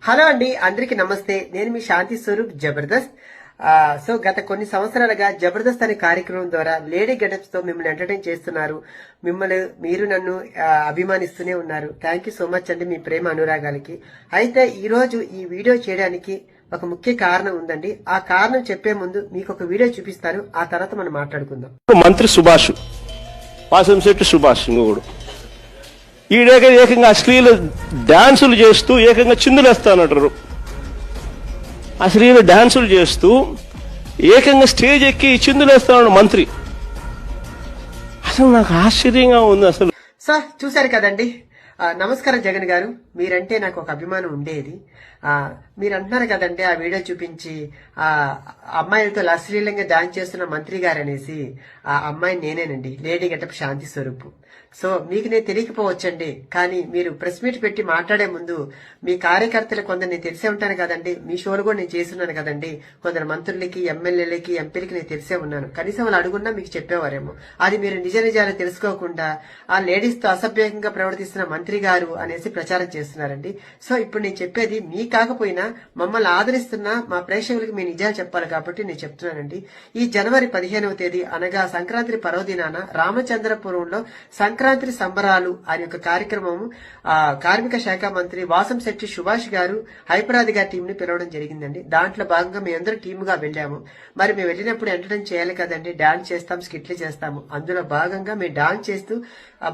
Hello అండి, అందరికి నమస్తే. నేను మీ శాంతి స్వరూప్ జబర్దస్త్. సో గత కొన్ని సంవత్సరాలుగా జబర్దస్త్ అనే కార్యక్రమం ద్వారా లేడీ గెటప్స్ తో మిమ్మల్ని ఎంటర్టైన్ చేస్తున్నారు. మీరు నన్ను అభిమానిస్తూనే ఉన్నారు. థ్యాంక్ యూ సో మచ్ అండి, మీ ప్రేమ అనురాగాలకి. అయితే ఈ రోజు ఈ వీడియో చేయడానికి ఒక ముఖ్య కారణం ఉందండి. ఆ కారణం చెప్పే ముందు మీకు ఒక వీడియో చూపిస్తాను, ఆ తర్వాత మనం మాట్లాడుకుందాం. మంత్రి సుభాష్, వాసంశెట్టి సుభాష్ ఇంకొకడు ఏకంగా అశ్లీల డాన్సులు చేస్తూ ఏకంగా చిందులేస్తానంటారు. అశ్లీల డాన్సులు చేస్తూ ఏకంగా స్టేజ్ ఎక్కి చిందులేస్తాడు మంత్రి. అసలు నాకు ఆశ్చర్యంగా ఉంది. అసలు సార్ చూశారు కదండి. నమస్కారం జగన్ గారు, మీరంటే నాకు ఒక అభిమానం ఉండేది. మీరు అంటున్నారు కదండి ఆ వీడియో చూపించి ఆ అమ్మాయిలతో అశ్లీలంగా డాన్స్ చేస్తున్న మంత్రి గారు అనేసి. ఆ అమ్మాయి నేనేనండి, లేడీ గెటప్ శాంతి స్వరూప్. సో మీకు నేను తెలియకపోవచ్చండి, కానీ మీరు ప్రెస్ మీట్ పెట్టి మాట్లాడే ముందు మీ కార్యకర్తలు కొందరు నేను తెలిసే ఉంటాను కదండి. మీ షోలు కూడా నేను చేస్తున్నాను కదండి. కొందరు మంత్రులకి, ఎమ్మెల్యేలకి, ఎంపీలకి నేను తెలిసే ఉన్నాను. కనీసం వాళ్ళు అడుగున్నా మీకు చెప్పేవారేమో. అది మీరు నిజ నిజాలు తెలుసుకోకుండా ఆ లేడీస్ తో అసభ్యంగా ప్రవర్తిస్తున్న మంత్రి గారు అనేసి ప్రచారం చేస్తున్నారండి. సో ఇప్పుడు నేను చెప్పేది మీ కాకపోయినా మమ్మల్ని ఆదరిస్తున్న మా ప్రేక్షకులకి మీ నిజాలు చెప్పాలి కాబట్టి నేను చెప్తున్నానండి. ఈ జనవరి 15వ తేదీ అనగా సంక్రాంతి పర్వదినాన రామచంద్రపురంలో సంక్రాంతి సంబరాలు అనే ఒక కార్యక్రమం కార్మిక శాఖ మంత్రి వాసంశెట్టి సుభాష్ గారు హైపరాది గారి టీం ని పిలవడం జరిగిందండి. దాంట్లో భాగంగా మేమందరం టీమ్ గా వెళ్ళాము. మరి మేము వెళ్ళినప్పుడు ఎంటర్టైన్ చేయాలి కదండి, డాన్స్ చేస్తాం, స్కిట్లు చేస్తాము. అందులో భాగంగా మేము డాన్స్ చేస్తూ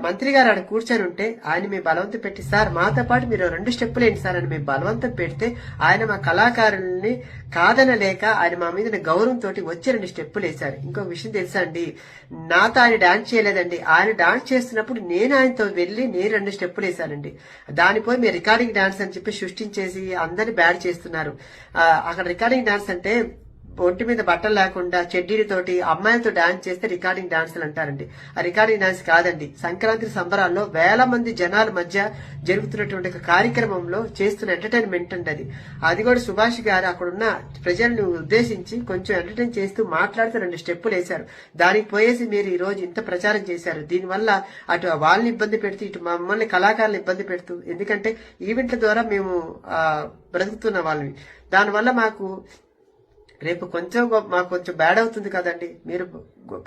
మంత్రి గారు ఆడ కూర్చొని ఉంటే ఆయన మేము బలవంతం పెట్టి, సార్ మాతో పాటు మీరు 2 స్టెప్పులు ఏంటి సార్ అని మేము బలవంతం పెడితే ఆయన మా కళాకారుల్ని కాదనలేక ఆయన మా మీద గౌరవంతో వచ్చి 2 స్టెప్పులు వేశారు. ఇంకొక విషయం తెలుసా అండి, నాతో ఆయన డాన్స్ చేయలేదండి. ఆయన డాన్స్ చేస్తున్నప్పుడు నేను ఆయనతో వెళ్లి నేను 2 స్టెప్పులు వేశానండి. దానిపోయి మీరు రికార్డింగ్ డాన్స్ అని చెప్పి సృష్టించేసి అందరినీ బ్యాడ్ చేస్తున్నారు. అక్కడ రికార్డింగ్ డాన్స్ అంటే ఒంటి మీద బట్టలు లేకుండా చెడ్డీలతోటి అమ్మాయిలతో డాన్స్ చేస్తే రికార్డింగ్ డాన్సులు అంటారండి. ఆ రికార్డింగ్ డాన్స్ కాదండి. సంక్రాంతి సంబరాల్లో వేల మంది జనాల మధ్య జరుగుతున్నటువంటి ఒక కార్యక్రమంలో చేస్తున్న ఎంటర్టైన్మెంట్ అండి అది. అది కూడా సుభాష్ గారు అక్కడున్న ప్రజలను ఉద్దేశించి కొంచెం ఎంటర్టైన్ చేస్తూ మాట్లాడుతూ 2 స్టెప్పులు వేశారు. దానికి పోయేసి మీరు ఈ రోజు ఇంత ప్రచారం చేశారు. దీనివల్ల అటు వాళ్ళని ఇబ్బంది పెడుతూ ఇటు మమ్మల్ని కళాకారులను ఇబ్బంది పెడుతూ, ఎందుకంటే ఈవెంట్ల ద్వారా మేము బ్రతుకుతున్న వాళ్ళని, దానివల్ల మాకు రేపు మాకు కొంచెం బ్యాడ్ అవుతుంది కదండి. మీరు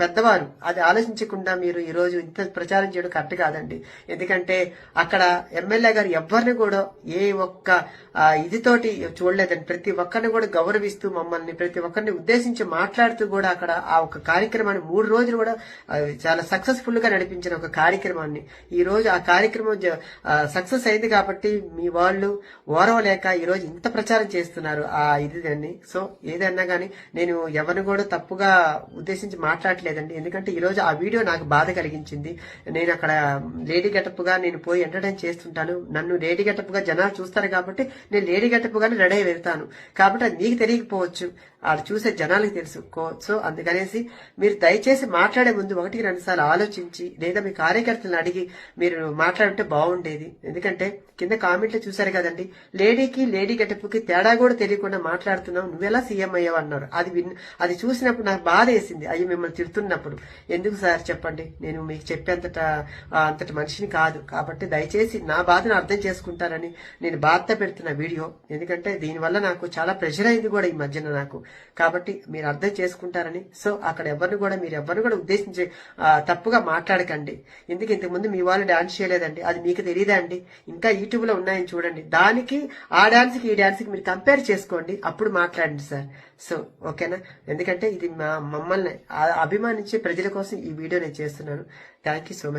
పెద్దవారు, అది ఆలోచించకుండా మీరు ఈ రోజు ఇంత ప్రచారం చేయడం కరెక్ట్ కాదండి. ఎందుకంటే అక్కడ ఎమ్మెల్యే గారు ఎవరిని కూడా ఏ ఒక్క ఇదితోటి చూడలేదండి. ప్రతి ఒక్కరిని కూడా గౌరవిస్తూ మమ్మల్ని ప్రతి ఒక్కరిని ఉద్దేశించి మాట్లాడుతూ కూడా అక్కడ ఆ ఒక కార్యక్రమాన్ని 3 రోజులు కూడా చాలా సక్సెస్ఫుల్ గా నడిపించిన ఒక కార్యక్రమాన్ని ఈ రోజు ఆ కార్యక్రమం సక్సెస్ అయింది కాబట్టి మీ వాళ్ళు ఓరవలేక ఈ రోజు ఇంత ప్రచారం చేస్తున్నారు ఆ ఇది. సో ఏదైనా గానీ నేను ఎవరిని కూడా తప్పుగా ఉద్దేశించి మాట్లాడలేదండి. ఎందుకంటే ఈ రోజు ఆ వీడియో నాకు బాధ కలిగించింది. నేను అక్కడ లేడీ గెటప్ గా నేను పోయి ఎంటర్టైన్ చేస్తుంటాను. నన్ను లేడీ గెటప్ గా జనాలు చూస్తారు కాబట్టి నేను లేడీ గెటప్ గానే రెడీ అయి వెళ్తాను. కాబట్టి అది మీకు తెలియకపోవచ్చు, అది చూసే జనాలకు తెలుసు. సో అందుకనేసి మీరు దయచేసి మాట్లాడే ముందు 1-2 సార్లు ఆలోచించి లేదా మీ కార్యకర్తలను అడిగి మీరు మాట్లాడుంటే బాగుండేది. ఎందుకంటే కింద కామెంట్లు చూసారు కదండి, లేడీకి లేడీ గెటప్ కి తేడా కూడా తెలియకుండా మాట్లాడుతున్నావు, నువ్వెలా సీఎం అయ్యావు అన్నారు. అది చూసినప్పుడు నాకు బాధ వేసింది. అయ్యి మిమ్మల్ని తిడుతున్నప్పుడు ఎందుకు సార్ చెప్పండి, నేను మీకు అంతటి మనిషిని కాదు. కాబట్టి దయచేసి నా బాధను అర్థం చేసుకుంటారని నేను బాధ పెడుతున్న వీడియో. ఎందుకంటే దీనివల్ల నాకు చాలా ప్రెషర్ అయింది కూడా ఈ మధ్యన నాకు. కాబట్టి మీరు అర్థం చేసుకుంటారని. సో అక్కడ మీరు ఎవరిని కూడా ఉద్దేశించి తప్పుగా మాట్లాడకండి. ఎందుకు ఇంతకుముందు మీ వాళ్ళు డాన్స్ చేయలేదండి, అది మీకు తెలియదా అండి? ఇంకా యూట్యూబ్ లో ఉన్నాయని చూడండి. దానికి ఆ డాన్స్ కి ఈ డాన్స్ కి మీరు కంపేర్ చేసుకోండి, అప్పుడు మాట్లాడండి సార్. సో ఓకేనా? ఎందుకంటే ఇది మమ్మల్ని అభిమానించే ప్రజల కోసం ఈ వీడియో నేను చేస్తున్నాను. Thank you so much.